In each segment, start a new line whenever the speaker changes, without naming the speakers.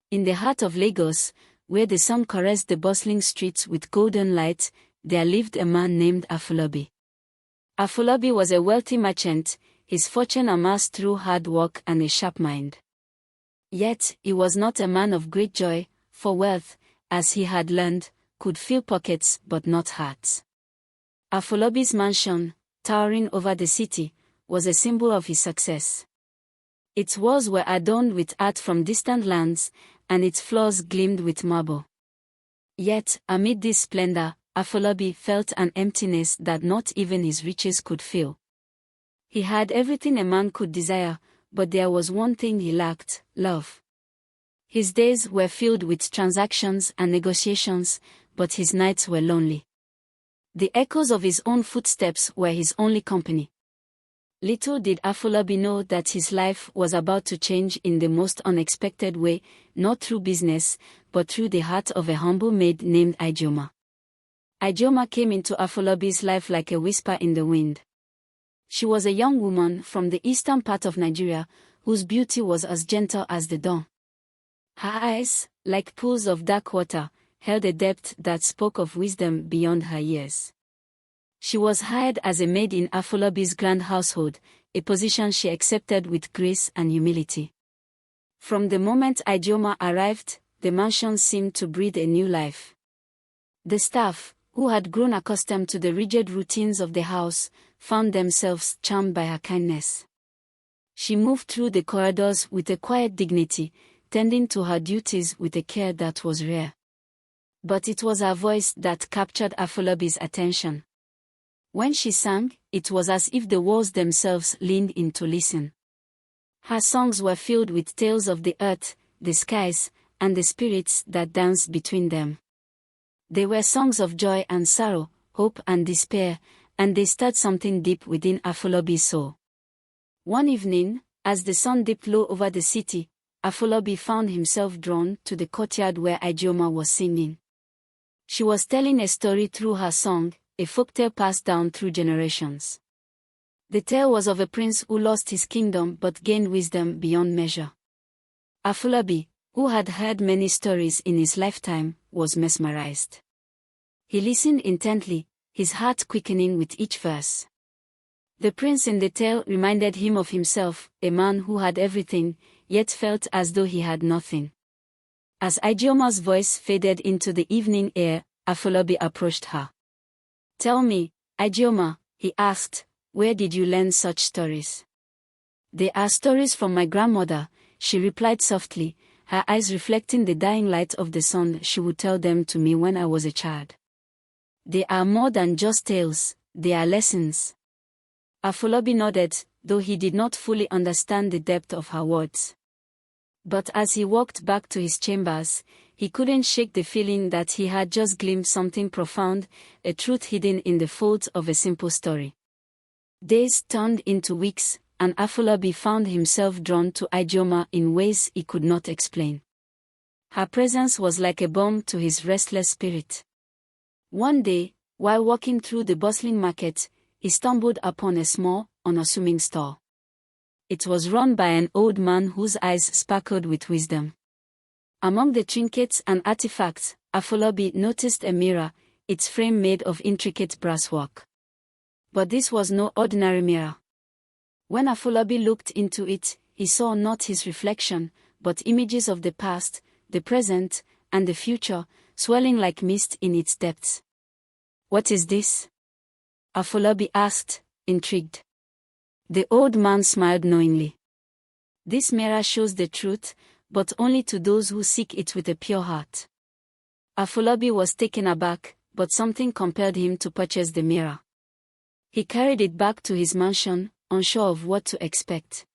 In the heart of Lagos, where the sun caressed the bustling streets with golden light, there lived a man named Afolabi. Afolabi was a wealthy merchant, his fortune amassed through hard work and a sharp mind. Yet, he was not a man of great joy, for wealth, as he had learned, could fill pockets but not hearts. Afolabi's mansion, towering over the city, was a symbol of his success. Its walls were adorned with art from distant lands, and its floors gleamed with marble. Yet, amid this splendor, Afolabi felt an emptiness that not even his riches could fill. He had everything a man could desire, but there was one thing he lacked: love. His days were filled with transactions and negotiations, but his nights were lonely. The echoes of his own footsteps were his only company. Little did Afolabi know that his life was about to change in the most unexpected way, not through business, but through the heart of a humble maid named Ijeoma. Ijeoma came into Afolabi's life like a whisper in the wind. She was a young woman from the eastern part of Nigeria, whose beauty was as gentle as the dawn. Her eyes, like pools of dark water, held a depth that spoke of wisdom beyond her years. She was hired as a maid in Afolabi's grand household, a position she accepted with grace and humility. From the moment Ijeoma arrived, the mansion seemed to breathe a new life. The staff, who had grown accustomed to the rigid routines of the house, found themselves charmed by her kindness. She moved through the corridors with a quiet dignity, tending to her duties with a care that was rare. But it was her voice that captured Afolabi's attention. When she sang, it was as if the walls themselves leaned in to listen. Her songs were filled with tales of the earth, the skies, and the spirits that danced between them. They were songs of joy and sorrow, hope and despair, and they stirred something deep within Afolabi's soul. One evening, as the sun dipped low over the city, Afolabi found himself drawn to the courtyard where Ijeoma was singing. She was telling a story through her song, a folktale passed down through generations. The tale was of a prince who lost his kingdom but gained wisdom beyond measure. Afolabi, who had heard many stories in his lifetime, was mesmerized. He listened intently, his heart quickening with each verse. The prince in the tale reminded him of himself, a man who had everything, yet felt as though he had nothing. As Ijeoma's voice faded into the evening air, Afolabi approached her. "Tell me, Ijeoma," he asked, "where did you learn such stories?" "They are stories from my grandmother," she replied softly, her eyes reflecting the dying light of the sun. "She would tell them to me when I was a child. They are more than just tales, they are lessons." Afolabi nodded, though he did not fully understand the depth of her words. But as he walked back to his chambers, he couldn't shake the feeling that he had just glimpsed something profound, a truth hidden in the folds of a simple story. Days turned into weeks, and Afolabi found himself drawn to Ijeoma in ways he could not explain. Her presence was like a balm to his restless spirit. One day, while walking through the bustling market, he stumbled upon a small, unassuming stall. It was run by an old man whose eyes sparkled with wisdom. Among the trinkets and artifacts, Afolabi noticed a mirror, its frame made of intricate brasswork. But this was no ordinary mirror. When Afolabi looked into it, he saw not his reflection, but images of the past, the present, and the future, swelling like mist in its depths. "What is this?" Afolabi asked, intrigued. The old man smiled knowingly. "This mirror shows the truth, but only to those who seek it with a pure heart." Afolabi was taken aback, but something compelled him to purchase the mirror. He carried it back to his mansion, unsure of what to expect.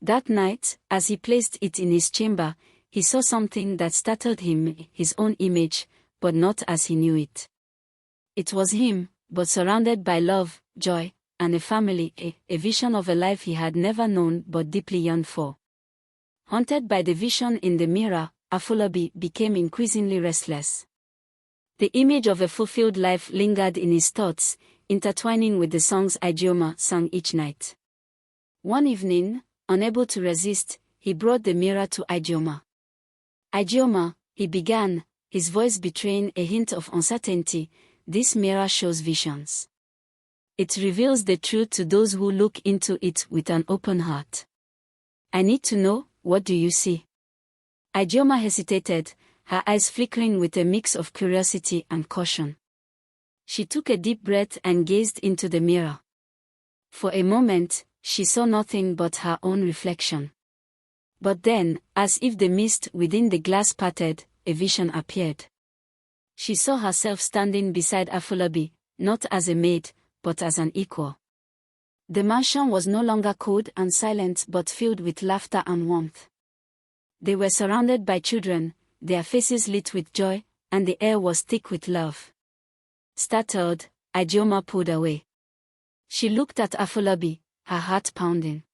That night, as he placed it in his chamber, he saw something that startled him, his own image, but not as he knew it. It was him, but surrounded by love, joy, and a family, a vision of a life he had never known but deeply yearned for. Haunted by the vision in the mirror, Afolabi became increasingly restless. The image of a fulfilled life lingered in his thoughts, intertwining with the songs Ijeoma sang each night. One evening, unable to resist, he brought the mirror to Ijeoma. Ijeoma, he began, his voice betraying a hint of uncertainty, this mirror shows visions. It reveals the truth to those who look into it with an open heart. I need to know, what do you see? Ijeoma hesitated, her eyes flickering with a mix of curiosity and caution. She took a deep breath and gazed into the mirror. For a moment, she saw nothing but her own reflection. But then, as if the mist within the glass parted, a vision appeared. She saw herself standing beside Afolabi, not as a maid, but as an equal. The mansion was no longer cold and silent but filled with laughter and warmth. They were surrounded by children, their faces lit with joy, and the air was thick with love. Startled, Ijeoma pulled away. She looked at Afolabi, her heart pounding.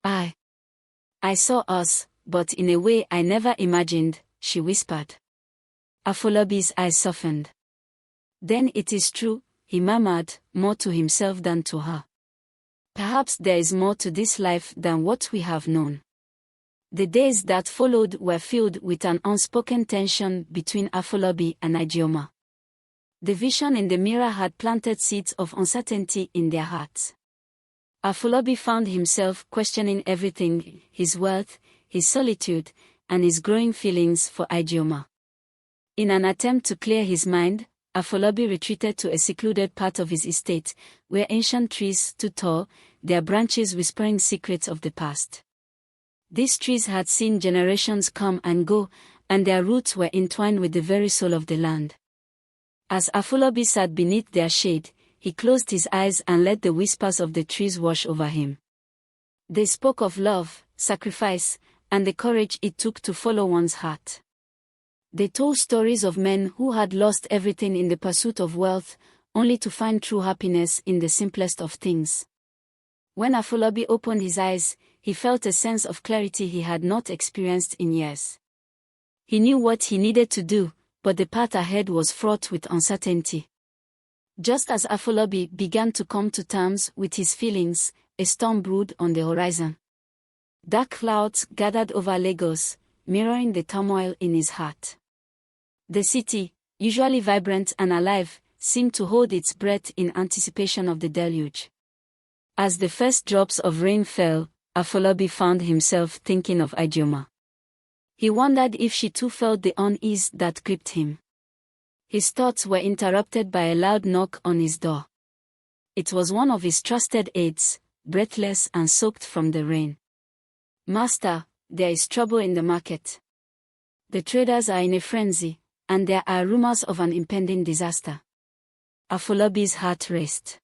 I saw us, but in a way I never imagined, she whispered. Afolabi's eyes softened. Then it is true, he murmured, more to himself than to her. Perhaps there is more to this life than what we have known. The days that followed were filled with an unspoken tension between Afolabi and Ijeoma. The vision in the mirror had planted seeds of uncertainty in their hearts. Afolabi found himself questioning everything, his wealth, his solitude, and his growing feelings for Ijeoma. In an attempt to clear his mind, Afolabi retreated to a secluded part of his estate, where ancient trees stood tall, their branches whispering secrets of the past. These trees had seen generations come and go, and their roots were entwined with the very soul of the land. As Afolabi sat beneath their shade, he closed his eyes and let the whispers of the trees wash over him. They spoke of love, sacrifice, and the courage it took to follow one's heart. They told stories of men who had lost everything in the pursuit of wealth, only to find true happiness in the simplest of things. When Afolabi opened his eyes, he felt a sense of clarity he had not experienced in years. He knew what he needed to do, but the path ahead was fraught with uncertainty. Just as Afolabi began to come to terms with his feelings, a storm brewed on the horizon. Dark clouds gathered over Lagos, mirroring the turmoil in his heart. The city, usually vibrant and alive, seemed to hold its breath in anticipation of the deluge. As the first drops of rain fell, Afolabi found himself thinking of Ijeoma. He wondered if she too felt the unease that gripped him. His thoughts were interrupted by a loud knock on his door. It was one of his trusted aides, breathless and soaked from the rain. "Master, there is trouble in the market. The traders are in a frenzy, and there are rumors of an impending disaster." Afolabi's heart raced.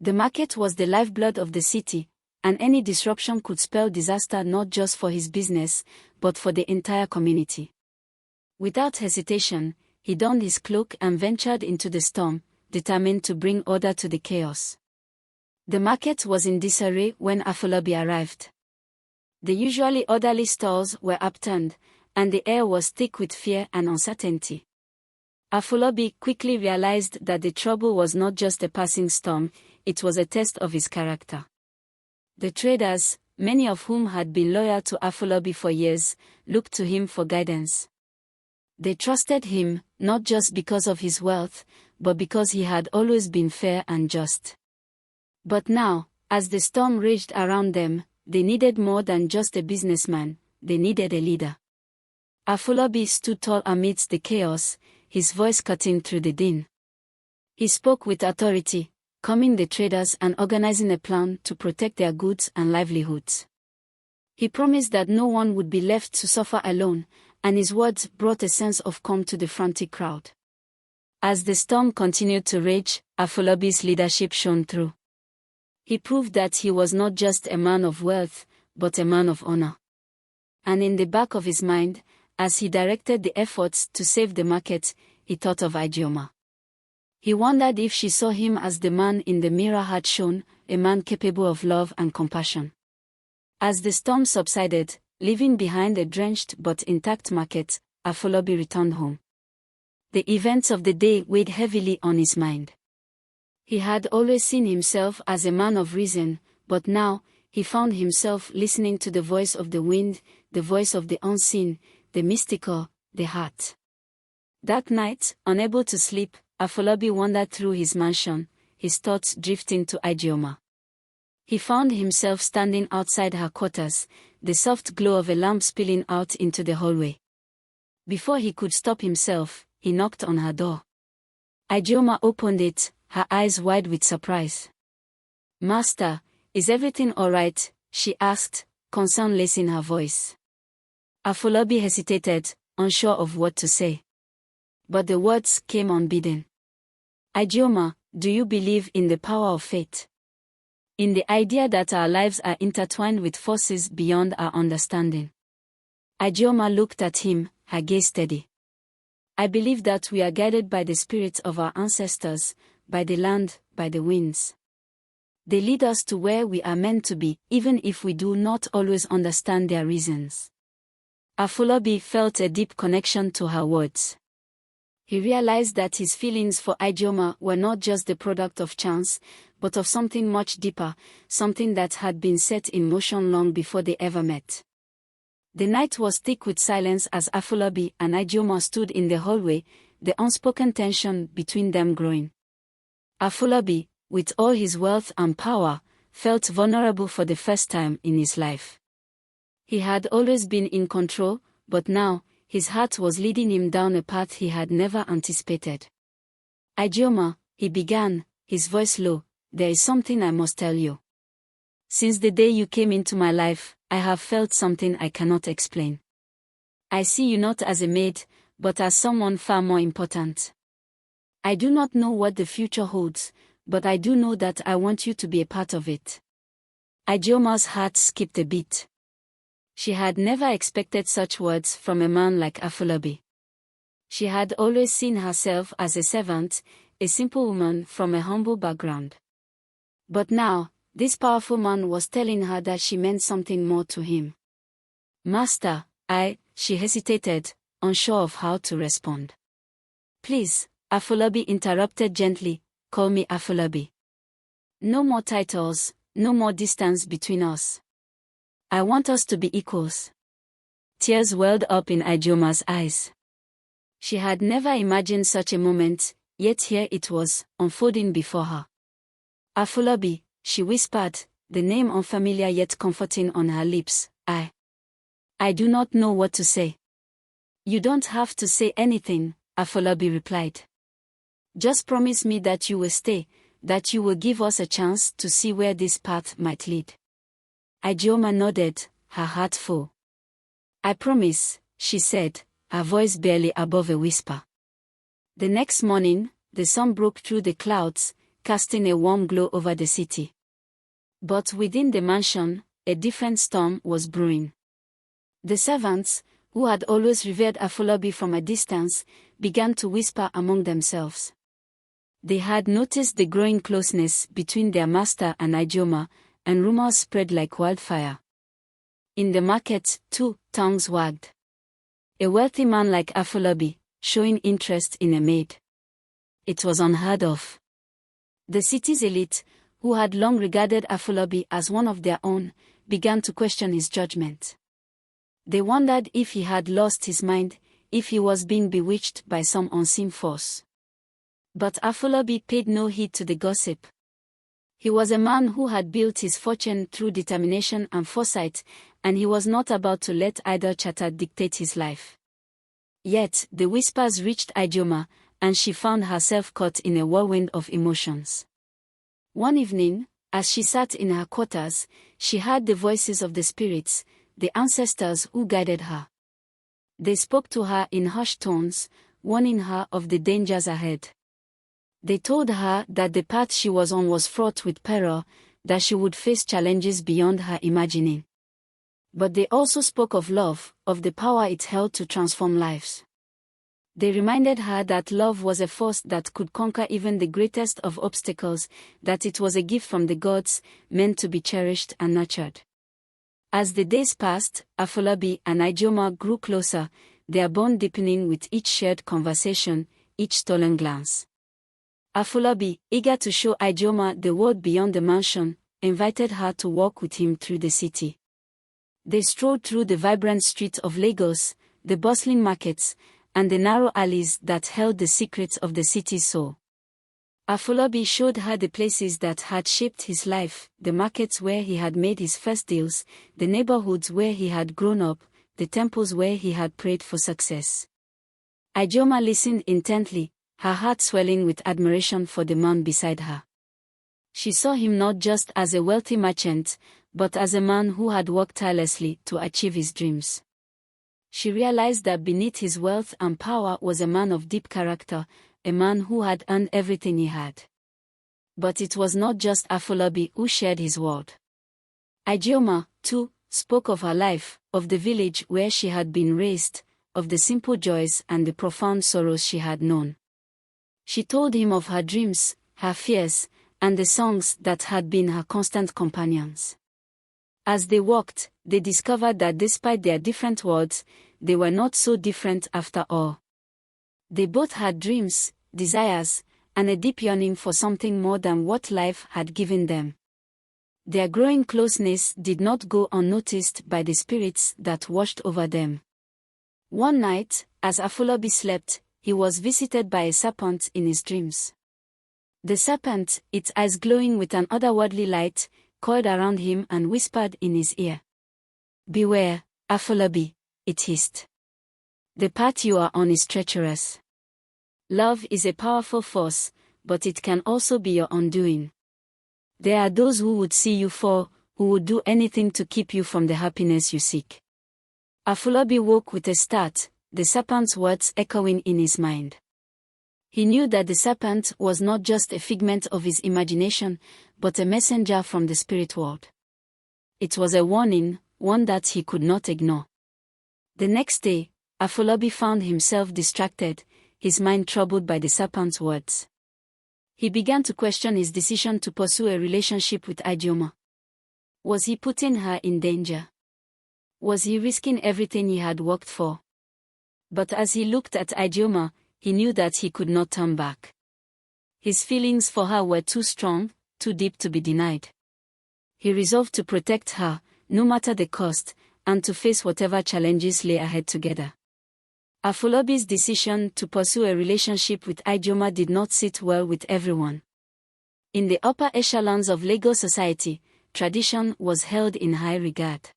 The market was the lifeblood of the city, and any disruption could spell disaster not just for his business, but for the entire community. Without hesitation, he donned his cloak and ventured into the storm, determined to bring order to the chaos. The market was in disarray when Afolabi arrived. The usually orderly stalls were upturned, and the air was thick with fear and uncertainty. Afolabi quickly realized that the trouble was not just a passing storm, it was a test of his character. The traders, many of whom had been loyal to Afolabi for years, looked to him for guidance. They trusted him, not just because of his wealth, but because he had always been fair and just. But now, as the storm raged around them, they needed more than just a businessman, they needed a leader. Afolabi stood tall amidst the chaos, his voice cutting through the din. He spoke with authority, calming the traders and organizing a plan to protect their goods and livelihoods. He promised that no one would be left to suffer alone, and his words brought a sense of calm to the frantic crowd. As the storm continued to rage, Afolabi's leadership shone through. He proved that he was not just a man of wealth, but a man of honor. And in the back of his mind, as he directed the efforts to save the market, he thought of Ijeoma. He wondered if she saw him as the man in the mirror had shown, a man capable of love and compassion. As the storm subsided, leaving behind a drenched but intact market, Afolabi returned home. The events of the day weighed heavily on his mind. He had always seen himself as a man of reason, but now, he found himself listening to the voice of the wind, the voice of the unseen, the mystical, the heart. That night, unable to sleep, Afolabi wandered through his mansion, his thoughts drifting to Ijeoma. He found himself standing outside her quarters, the soft glow of a lamp spilling out into the hallway. Before he could stop himself, he knocked on her door. Ijeoma opened it, her eyes wide with surprise. "Master, is everything all right?" she asked, concern lacing her voice. Afolabi hesitated, unsure of what to say. But the words came unbidden. "Ijeoma, do you believe in the power of fate? In the idea that our lives are intertwined with forces beyond our understanding?" Ijeoma looked at him, her gaze steady. "I believe that we are guided by the spirits of our ancestors, by the land, by the winds. They lead us to where we are meant to be, even if we do not always understand their reasons." Afolabi felt a deep connection to her words. He realized that his feelings for Ijeoma were not just the product of chance, but of something much deeper, something that had been set in motion long before they ever met. The night was thick with silence as Afolabi and Ijeoma stood in the hallway, the unspoken tension between them growing. Afolabi, with all his wealth and power, felt vulnerable for the first time in his life. He had always been in control, but now, his heart was leading him down a path he had never anticipated. "Ijeoma," he began, his voice low, "there is something I must tell you. Since the day you came into my life, I have felt something I cannot explain. I see you not as a maid, but as someone far more important. I do not know what the future holds, but I do know that I want you to be a part of it." Ijeoma's heart skipped a beat. She had never expected such words from a man like Afolabi. She had always seen herself as a servant, a simple woman from a humble background. But now, this powerful man was telling her that she meant something more to him. "Master, she hesitated, unsure of how to respond. "Please," Afolabi interrupted gently, "call me Afolabi. No more titles, no more distance between us. I want us to be equals." Tears welled up in Ijeoma's eyes. She had never imagined such a moment, yet here it was, unfolding before her. "Afolabi," she whispered, the name unfamiliar yet comforting on her lips. I do not know what to say." "You don't have to say anything," Afolabi replied. "Just promise me that you will stay, that you will give us a chance to see where this path might lead." Ijeoma nodded, her heart full. "I promise," she said, her voice barely above a whisper. The next morning, the sun broke through the clouds, casting a warm glow over the city. But within the mansion, a different storm was brewing. The servants, who had always revered Afolabi from a distance, began to whisper among themselves. They had noticed the growing closeness between their master and Ijeoma, and rumors spread like wildfire. In the market, too, tongues wagged. A wealthy man like Afolabi, showing interest in a maid. It was unheard of. The city's elite, who had long regarded Afolabi as one of their own, began to question his judgment. They wondered if he had lost his mind, if he was being bewitched by some unseen force. But Afolabi paid no heed to the gossip. He was a man who had built his fortune through determination and foresight, and he was not about to let idle chatter dictate his life. Yet, the whispers reached Ijeoma, and she found herself caught in a whirlwind of emotions. One evening, as she sat in her quarters, she heard the voices of the spirits, the ancestors who guided her. They spoke to her in hushed tones, warning her of the dangers ahead. They told her that the path she was on was fraught with peril, that she would face challenges beyond her imagining. But they also spoke of love, of the power it held to transform lives. They reminded her that love was a force that could conquer even the greatest of obstacles, that it was a gift from the gods, meant to be cherished and nurtured. As the days passed, Afolabi and Ijeoma grew closer, their bond deepening with each shared conversation, each stolen glance. Afolabi, eager to show Ijeoma the world beyond the mansion, invited her to walk with him through the city. They strolled through the vibrant streets of Lagos, the bustling markets, and the narrow alleys that held the secrets of the city's soul. Afolabi showed her the places that had shaped his life, the markets where he had made his first deals, the neighborhoods where he had grown up, the temples where he had prayed for success. Ijeoma listened intently, her heart swelling with admiration for the man beside her. She saw him not just as a wealthy merchant, but as a man who had worked tirelessly to achieve his dreams. She realized that beneath his wealth and power was a man of deep character, a man who had earned everything he had. But it was not just Afolabi who shared his world. Ijeoma, too, spoke of her life, of the village where she had been raised, of the simple joys and the profound sorrows she had known. She told him of her dreams, her fears, and the songs that had been her constant companions. As they walked, they discovered that despite their different worlds, they were not so different after all. They both had dreams, desires, and a deep yearning for something more than what life had given them. Their growing closeness did not go unnoticed by the spirits that watched over them. One night, as Afolabi slept, he was visited by a serpent in his dreams. The serpent, its eyes glowing with an otherworldly light, coiled around him and whispered in his ear. "Beware, Afolabi," it hissed. "The path you are on is treacherous. Love is a powerful force, but it can also be your undoing. There are those who would see you fall, who would do anything to keep you from the happiness you seek." Afolabi woke with a start, the serpent's words echoing in his mind. He knew that the serpent was not just a figment of his imagination, but a messenger from the spirit world. It was a warning, one that he could not ignore. The next day, Afolabi found himself distracted, his mind troubled by the serpent's words. He began to question his decision to pursue a relationship with Ijeoma. Was he putting her in danger? Was he risking everything he had worked for? But as he looked at Ijeoma, he knew that he could not turn back. His feelings for her were too strong, too deep to be denied. He resolved to protect her, no matter the cost, and to face whatever challenges lay ahead together. Afolabi's decision to pursue a relationship with Ijeoma did not sit well with everyone. In the upper echelons of Lagos society, tradition was held in high regard.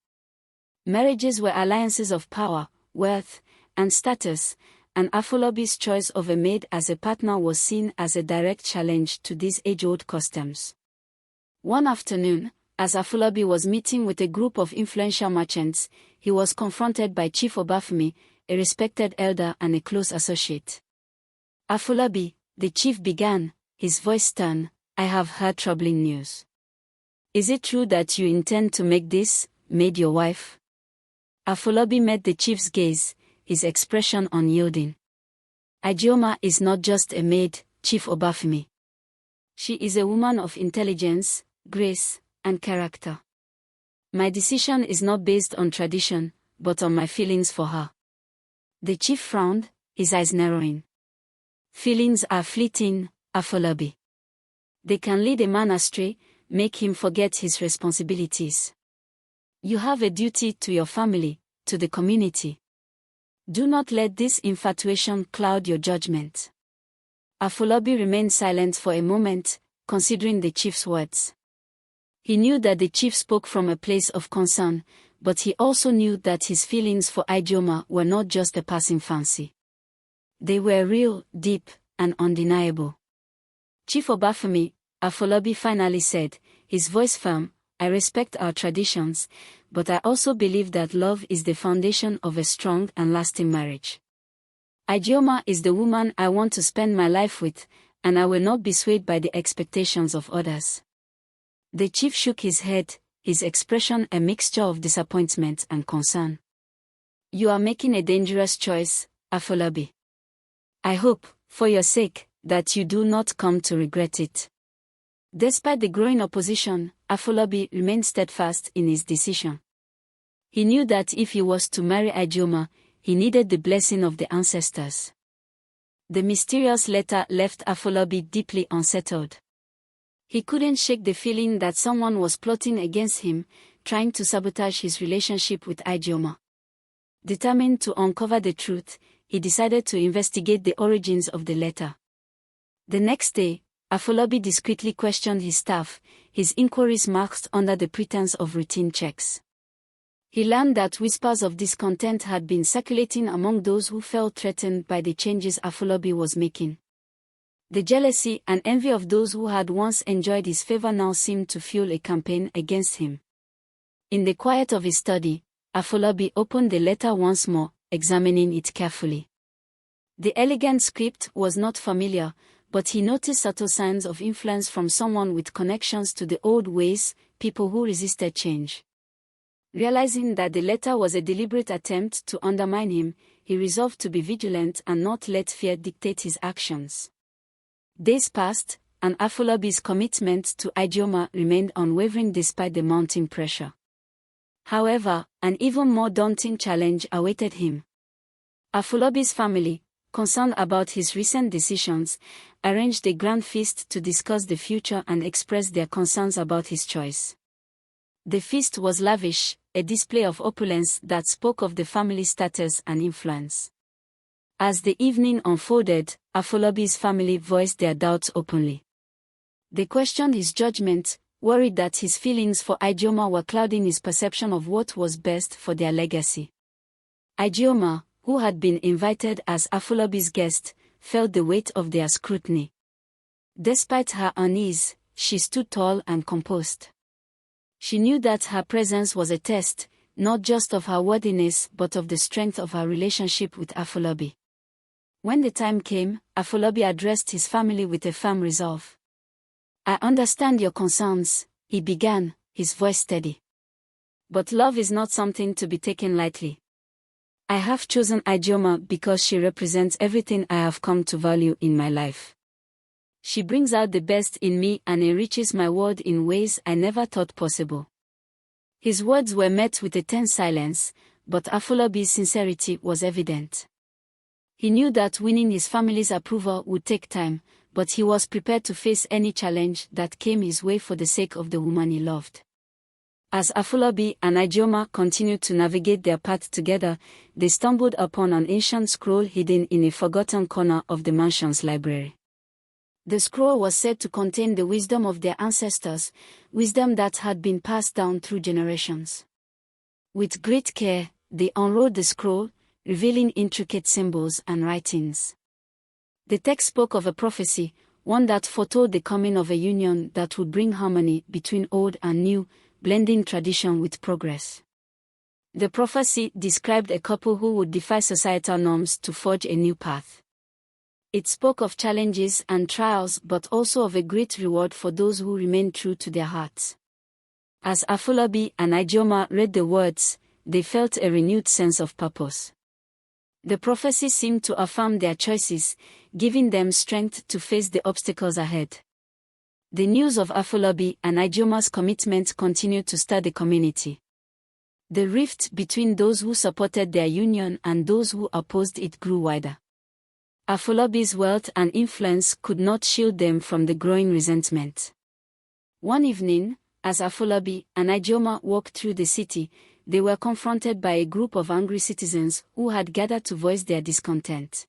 Marriages were alliances of power, wealth, and status, and Afolabi's choice of a maid as a partner was seen as a direct challenge to these age-old customs. One afternoon, as Afolabi was meeting with a group of influential merchants, he was confronted by Chief Obafemi, a respected elder and a close associate. "Afolabi," the chief began, his voice stern, "I have heard troubling news. Is it true that you intend to make this maid your wife?" Afolabi met the chief's gaze, his expression unyielding. "Ijeoma is not just a maid, Chief Obafemi. She is a woman of intelligence, grace, and character. My decision is not based on tradition, but on my feelings for her." The chief frowned, his eyes narrowing. "Feelings are fleeting, Afolabi. They can lead a man astray, make him forget his responsibilities. You have a duty to your family, to the community. Do not let this infatuation cloud your judgment." Afolabi remained silent for a moment, considering the chief's words. He knew that the chief spoke from a place of concern, but he also knew that his feelings for Ijeoma were not just a passing fancy. They were real, deep, and undeniable. "Chief Obafemi," Afolabi finally said, his voice firm, "I respect our traditions, but I also believe that love is the foundation of a strong and lasting marriage. Ijeoma is the woman I want to spend my life with, and I will not be swayed by the expectations of others." The chief shook his head, his expression a mixture of disappointment and concern. "You are making a dangerous choice, Afolabi. I hope, for your sake, that you do not come to regret it." Despite the growing opposition, Afolabi remained steadfast in his decision. He knew that if he was to marry Ijeoma, he needed the blessing of the ancestors. The mysterious letter left Afolabi deeply unsettled. He couldn't shake the feeling that someone was plotting against him, trying to sabotage his relationship with Ijeoma. Determined to uncover the truth, he decided to investigate the origins of the letter. The next day, Afolabi discreetly questioned his staff, his inquiries masked under the pretense of routine checks. He learned that whispers of discontent had been circulating among those who felt threatened by the changes Afolabi was making. The jealousy and envy of those who had once enjoyed his favor now seemed to fuel a campaign against him. In the quiet of his study, Afolabi opened the letter once more, examining it carefully. The elegant script was not familiar, but he noticed subtle signs of influence from someone with connections to the old ways, people who resisted change. Realizing that the letter was a deliberate attempt to undermine him, he resolved to be vigilant and not let fear dictate his actions. Days passed, and Afolabi's commitment to Ijeoma remained unwavering despite the mounting pressure. However, an even more daunting challenge awaited him. Afolabi's family, concerned about his recent decisions, arranged a grand feast to discuss the future and express their concerns about his choice. The feast was lavish, a display of opulence that spoke of the family's status and influence. As the evening unfolded, Afolabi's family voiced their doubts openly. They questioned his judgment, worried that his feelings for Ijeoma were clouding his perception of what was best for their legacy. Ijeoma, who had been invited as Afolabi's guest, felt the weight of their scrutiny. Despite her unease, she stood tall and composed. She knew that her presence was a test, not just of her worthiness but of the strength of her relationship with Afolabi. When the time came, Afolabi addressed his family with a firm resolve. "I understand your concerns," he began, his voice steady. "But love is not something to be taken lightly. I have chosen Ijeoma because she represents everything I have come to value in my life. She brings out the best in me and enriches my world in ways I never thought possible." His words were met with a tense silence, but Afolabi's sincerity was evident. He knew that winning his family's approval would take time, but he was prepared to face any challenge that came his way for the sake of the woman he loved. As Afolabi and Ijeoma continued to navigate their path together, they stumbled upon an ancient scroll hidden in a forgotten corner of the mansion's library. The scroll was said to contain the wisdom of their ancestors, wisdom that had been passed down through generations. With great care, they unrolled the scroll, revealing intricate symbols and writings. The text spoke of a prophecy, one that foretold the coming of a union that would bring harmony between old and new, blending tradition with progress. The prophecy described a couple who would defy societal norms to forge a new path. It spoke of challenges and trials but also of a great reward for those who remained true to their hearts. As Afolabi and Ijeoma read the words, they felt a renewed sense of purpose. The prophecy seemed to affirm their choices, giving them strength to face the obstacles ahead. The news of Afolabi and Ijeoma's commitment continued to stir the community. The rift between those who supported their union and those who opposed it grew wider. Afolabi's wealth and influence could not shield them from the growing resentment. One evening, as Afolabi and Ijeoma walked through the city, they were confronted by a group of angry citizens who had gathered to voice their discontent.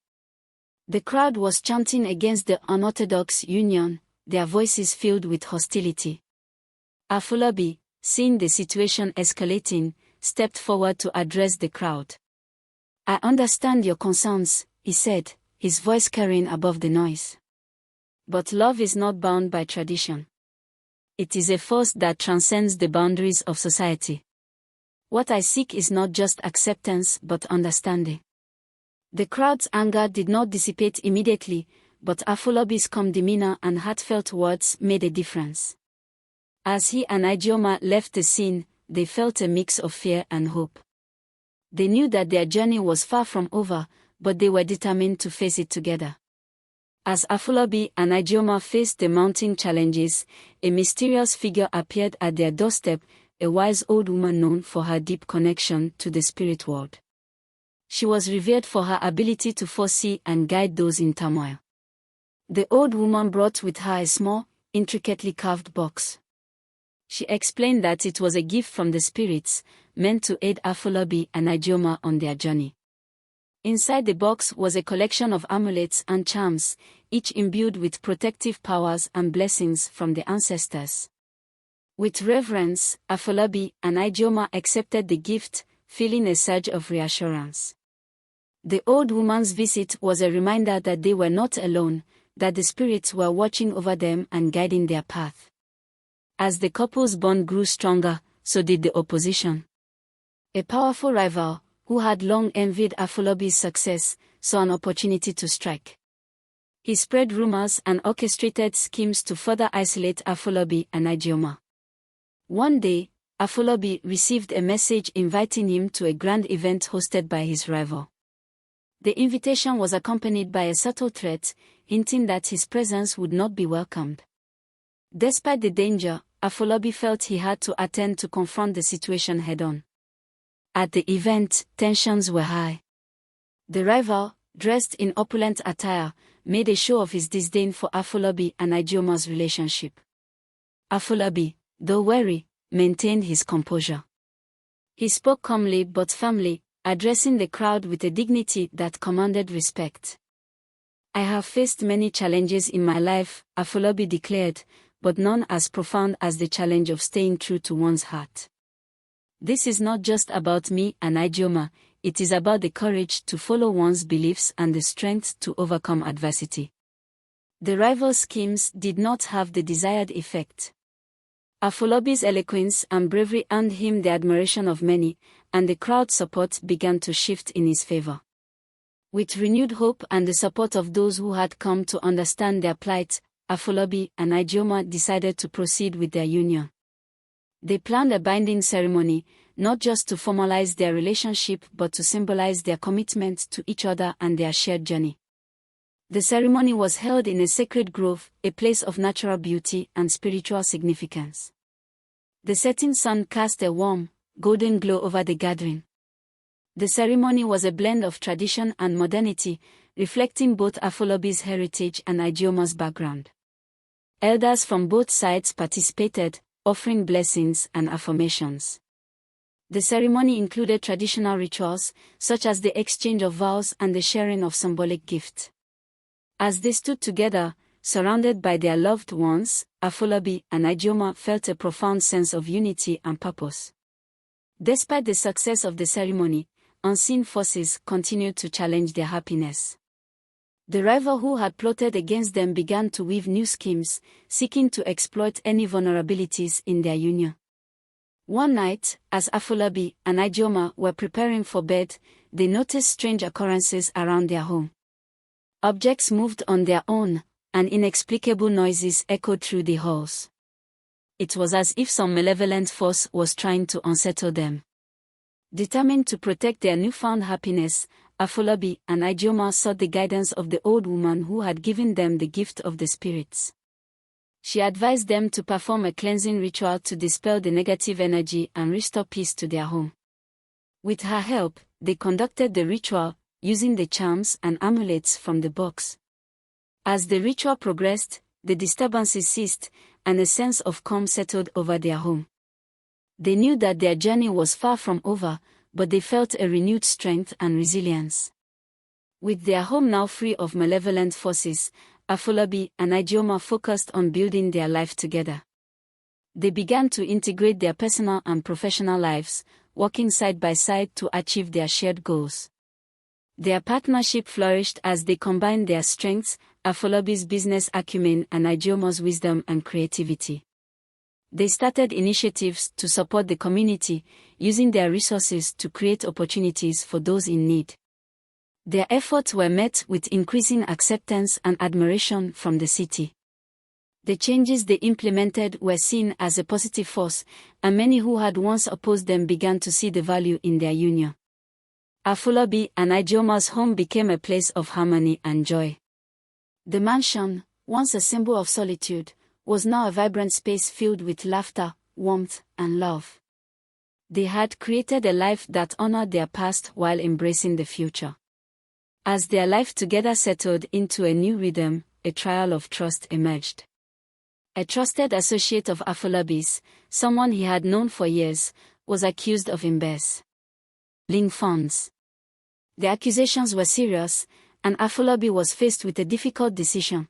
The crowd was chanting against the unorthodox union, their voices filled with hostility. Afolabi, seeing the situation escalating, stepped forward to address the crowd. "I understand your concerns," he said, his voice carrying above the noise. "But love is not bound by tradition. It is a force that transcends the boundaries of society. What I seek is not just acceptance but understanding." The crowd's anger did not dissipate immediately, but Afolabi's calm demeanor and heartfelt words made a difference. As he and Ijeoma left the scene, they felt a mix of fear and hope. They knew that their journey was far from over, but they were determined to face it together. As Afolabi and Ijeoma faced the mounting challenges, a mysterious figure appeared at their doorstep, a wise old woman known for her deep connection to the spirit world. She was revered for her ability to foresee and guide those in turmoil. The old woman brought with her a small, intricately carved box. She explained that it was a gift from the spirits, meant to aid Afolabi and Ijeoma on their journey. Inside the box was a collection of amulets and charms, each imbued with protective powers and blessings from the ancestors. With reverence, Afolabi and Ijeoma accepted the gift, feeling a surge of reassurance. The old woman's visit was a reminder that they were not alone, that the spirits were watching over them and guiding their path. As the couple's bond grew stronger, so did the opposition. A powerful rival, who had long envied Afolabi's success, saw an opportunity to strike. He spread rumors and orchestrated schemes to further isolate Afolabi and Ijeoma. One day, Afolabi received a message inviting him to a grand event hosted by his rival. The invitation was accompanied by a subtle threat, hinting that his presence would not be welcomed. Despite the danger, Afolabi felt he had to attend to confront the situation head-on. At the event, tensions were high. The rival, dressed in opulent attire, made a show of his disdain for Afolabi and Ijeoma's relationship. Afolabi, though wary, maintained his composure. He spoke calmly but firmly, addressing the crowd with a dignity that commanded respect. "I have faced many challenges in my life," Afolabi declared, "but none as profound as the challenge of staying true to one's heart. This is not just about me and Ijeoma, it is about the courage to follow one's beliefs and the strength to overcome adversity." The rival schemes did not have the desired effect. Afolabi's eloquence and bravery earned him the admiration of many, and the crowd's support began to shift in his favor. With renewed hope and the support of those who had come to understand their plight, Afolabi and Ijeoma decided to proceed with their union. They planned a binding ceremony, not just to formalize their relationship but to symbolize their commitment to each other and their shared journey. The ceremony was held in a sacred grove, a place of natural beauty and spiritual significance. The setting sun cast a warm, golden glow over the gathering. The ceremony was a blend of tradition and modernity, reflecting both Afolabi's heritage and Ijeoma's background. Elders from both sides participated, offering blessings and affirmations. The ceremony included traditional rituals, such as the exchange of vows and the sharing of symbolic gifts. As they stood together, surrounded by their loved ones, Afolabi and Ijeoma felt a profound sense of unity and purpose. Despite the success of the ceremony, unseen forces continued to challenge their happiness. The rival who had plotted against them began to weave new schemes, seeking to exploit any vulnerabilities in their union. One night, as Afolabi and Ijeoma were preparing for bed, they noticed strange occurrences around their home. Objects moved on their own, and inexplicable noises echoed through the halls. It was as if some malevolent force was trying to unsettle them. Determined to protect their newfound happiness, Afolabi and Ijeoma sought the guidance of the old woman who had given them the gift of the spirits. She advised them to perform a cleansing ritual to dispel the negative energy and restore peace to their home. With her help, they conducted the ritual, using the charms and amulets from the box. As the ritual progressed, the disturbances ceased, and a sense of calm settled over their home. They knew that their journey was far from over, but they felt a renewed strength and resilience. With their home now free of malevolent forces, Afolabi and Ijeoma focused on building their life together. They began to integrate their personal and professional lives, working side by side to achieve their shared goals. Their partnership flourished as they combined their strengths, Afolabi's business acumen and Ijeoma's wisdom and creativity. They started initiatives to support the community, using their resources to create opportunities for those in need. Their efforts were met with increasing acceptance and admiration from the city. The changes they implemented were seen as a positive force, and many who had once opposed them began to see the value in their union. Afolabi and Ijeoma's home became a place of harmony and joy. The mansion, once a symbol of solitude, was now a vibrant space filled with laughter, warmth, and love. They had created a life that honored their past while embracing the future. As their life together settled into a new rhythm, a trial of trust emerged. A trusted associate of Afolabi's, someone he had known for years, was accused of embezzling funds. The accusations were serious, and Afolabi was faced with a difficult decision.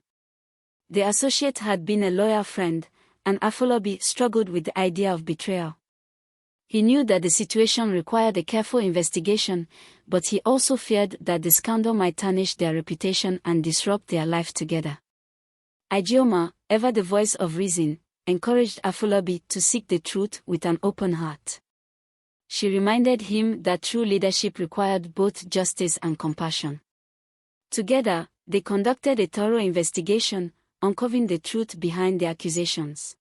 The associate had been a loyal friend, and Afolabi struggled with the idea of betrayal. He knew that the situation required a careful investigation, but he also feared that the scandal might tarnish their reputation and disrupt their life together. Ijeoma, ever the voice of reason, encouraged Afolabi to seek the truth with an open heart. She reminded him that true leadership required both justice and compassion. Together, they conducted a thorough investigation, uncovering the truth behind the accusations.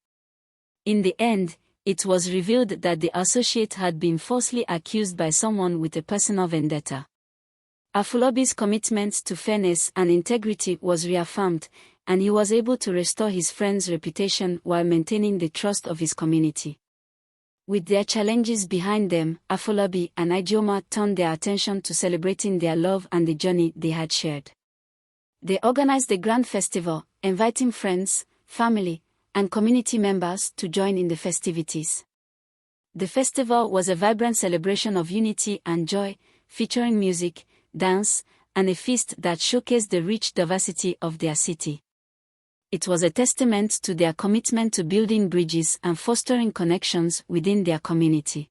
In the end, it was revealed that the associate had been falsely accused by someone with a personal vendetta. Afolabi's commitment to fairness and integrity was reaffirmed, and he was able to restore his friend's reputation while maintaining the trust of his community. With their challenges behind them, Afolabi and Ijeoma turned their attention to celebrating their love and the journey they had shared. They organized a grand festival, inviting friends, family, and community members to join in the festivities. The festival was a vibrant celebration of unity and joy, featuring music, dance, and a feast that showcased the rich diversity of their city. It was a testament to their commitment to building bridges and fostering connections within their community.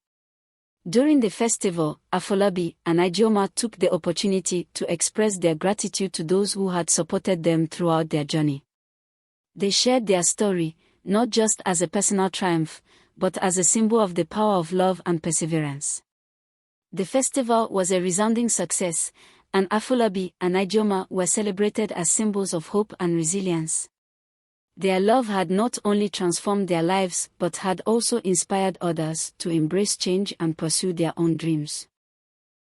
During the festival, Afolabi and Ijeoma took the opportunity to express their gratitude to those who had supported them throughout their journey. They shared their story, not just as a personal triumph, but as a symbol of the power of love and perseverance. The festival was a resounding success, and Afolabi and Ijeoma were celebrated as symbols of hope and resilience. Their love had not only transformed their lives but had also inspired others to embrace change and pursue their own dreams.